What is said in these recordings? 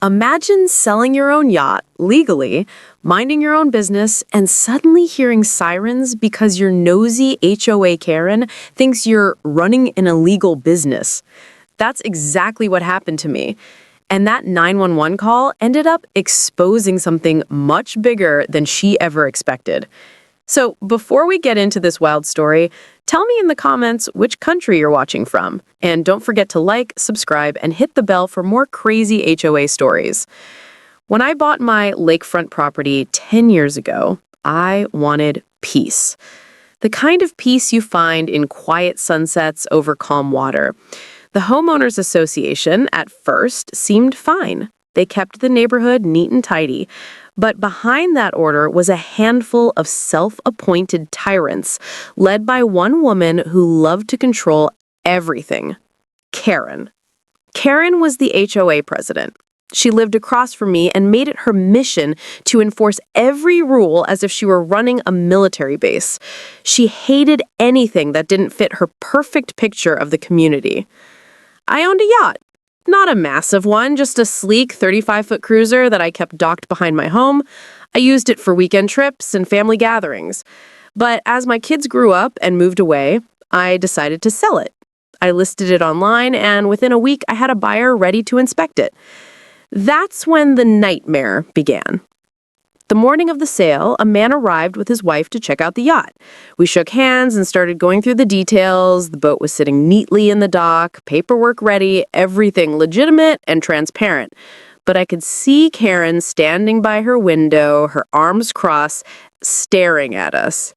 Imagine selling your own yacht legally, minding your own business, and suddenly hearing sirens because your nosy HOA Karen thinks you're running an illegal business. That's exactly what happened to me. And that 911 call ended up exposing something much bigger than she ever expected. So, before we get into this wild story, tell me in the comments which country you're watching from. And don't forget to like, subscribe, and hit the bell for more crazy HOA stories. When I bought my lakefront property 10 years ago, I wanted peace. The kind of peace you find in quiet sunsets over calm water. The Homeowners Association, at first, seemed fine. They kept the neighborhood neat and tidy. But behind that order was a handful of self-appointed tyrants, led by one woman who loved to control everything. Karen. Karen was the HOA president. She lived across from me and made it her mission to enforce every rule as if she were running a military base. She hated anything that didn't fit her perfect picture of the community. I owned a yacht. Not a massive one, just a sleek 35-foot cruiser that I kept docked behind my home. I used it for weekend trips and family gatherings. But as my kids grew up and moved away, I decided to sell it. I listed it online, and within a week, I had a buyer ready to inspect it. That's when the nightmare began. The morning of the sale, a man arrived with his wife to check out the yacht. We shook hands and started going through the details. The boat was sitting neatly in the dock, paperwork ready, everything legitimate and transparent. But I could see Karen standing by her window, her arms crossed, staring at us.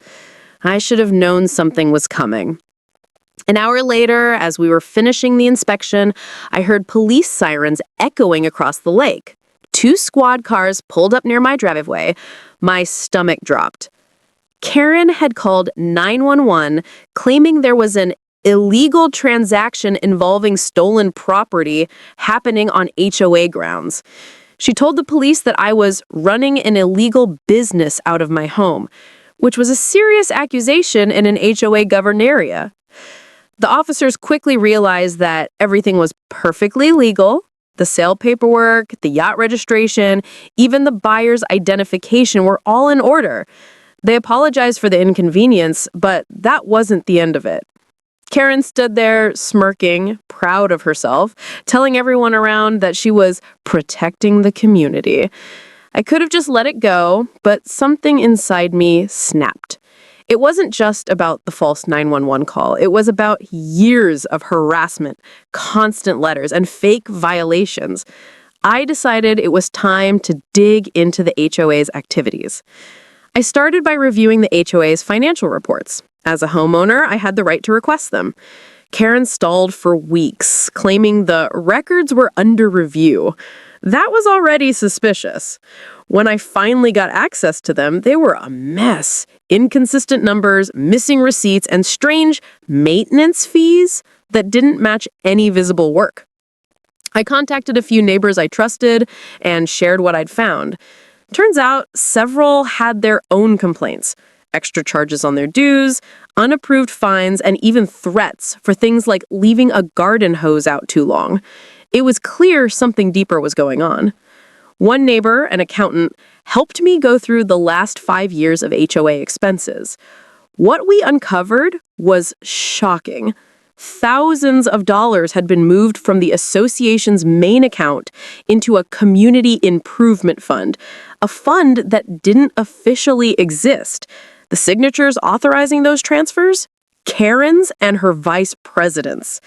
I should have known something was coming. An hour later, as we were finishing the inspection, I heard police sirens echoing across the lake. 2 squad cars pulled up near my driveway. My stomach dropped. Karen had called 911, claiming there was an illegal transaction involving stolen property happening on HOA grounds. She told the police that I was running an illegal business out of my home, which was a serious accusation in an HOA governed area. The officers quickly realized that everything was perfectly legal. The sale paperwork, the yacht registration, even the buyer's identification were all in order. They apologized for the inconvenience, but that wasn't the end of it. Karen stood there smirking, proud of herself, telling everyone around that she was protecting the community. I could have just let it go, but something inside me snapped. It wasn't just about the false 911 call. It was about years of harassment, constant letters, and fake violations. I decided it was time to dig into the HOA's activities. I started by reviewing the HOA's financial reports. As a homeowner, I had the right to request them. Karen stalled for weeks, claiming the records were under review. That was already suspicious. When I finally got access to them, they were a mess. Inconsistent numbers, missing receipts, and strange maintenance fees that didn't match any visible work. I contacted a few neighbors I trusted and shared what I'd found. Turns out several had their own complaints. Extra charges on their dues, unapproved fines, and even threats for things like leaving a garden hose out too long. It was clear something deeper was going on. One neighbor, an accountant, helped me go through the last 5 years of HOA expenses. What we uncovered was shocking. Thousands of dollars had been moved from the association's main account into a community improvement fund, a fund that didn't officially exist. The signatures authorizing those transfers? Karen's and her vice president's.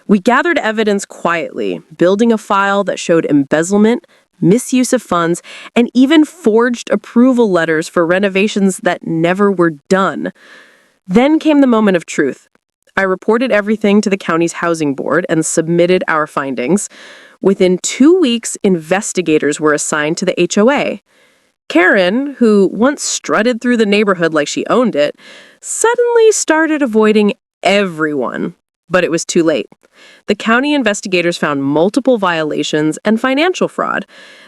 We gathered evidence quietly, building a file that showed embezzlement, misuse of funds, and even forged approval letters for renovations that never were done. Then came the moment of truth. I reported everything to the county's housing board and submitted our findings. Within 2 weeks, investigators were assigned to the HOA. Karen, who once strutted through the neighborhood like she owned it, suddenly started avoiding everyone. But it was too late. The county investigators found multiple violations and financial fraud.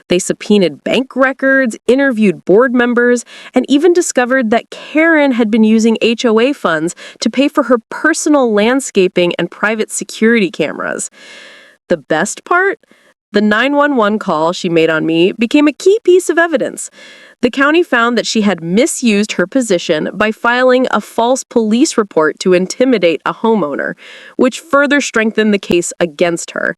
They subpoenaed bank records, interviewed board members, and even discovered that Karen had been using HOA funds to pay for her personal landscaping and private security cameras. The best part? The 911 call she made on me became a key piece of evidence. The county found that she had misused her position by filing a false police report to intimidate a homeowner, which further strengthened the case against her.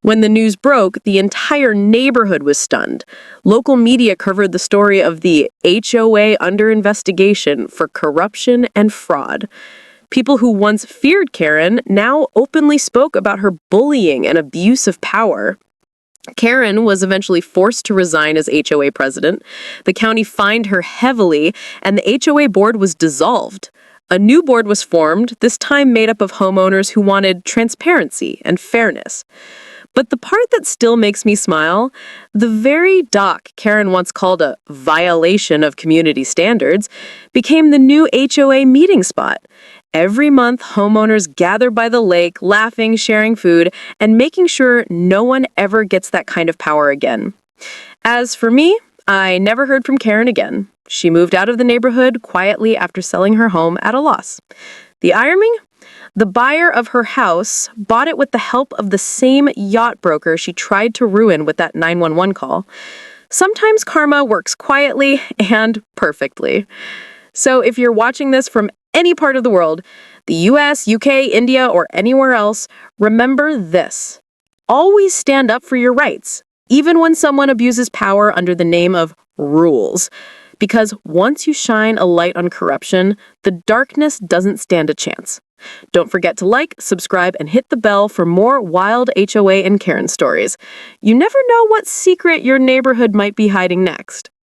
When the news broke, the entire neighborhood was stunned. Local media covered the story of the HOA under investigation for corruption and fraud. People who once feared Karen now openly spoke about her bullying and abuse of power. Karen was eventually forced to resign as HOA president. The county fined her heavily, and the HOA board was dissolved. A new board was formed, this time made up of homeowners who wanted transparency and fairness. But the part that still makes me smile, the very dock Karen once called a violation of community standards became the new HOA meeting spot. Every month, homeowners gather by the lake, laughing, sharing food, and making sure no one ever gets that kind of power again. As for me, I never heard from Karen again. She moved out of the neighborhood quietly after selling her home at a loss. The irony? The buyer of her house bought it with the help of the same yacht broker she tried to ruin with that 911 call. Sometimes karma works quietly and perfectly. So if you're watching this from any part of the world, the US, UK, India, or anywhere else, remember this. Always stand up for your rights, even when someone abuses power under the name of rules. Because once you shine a light on corruption, the darkness doesn't stand a chance. Don't forget to like, subscribe, and hit the bell for more wild HOA and Karen stories. You never know what secret your neighborhood might be hiding next.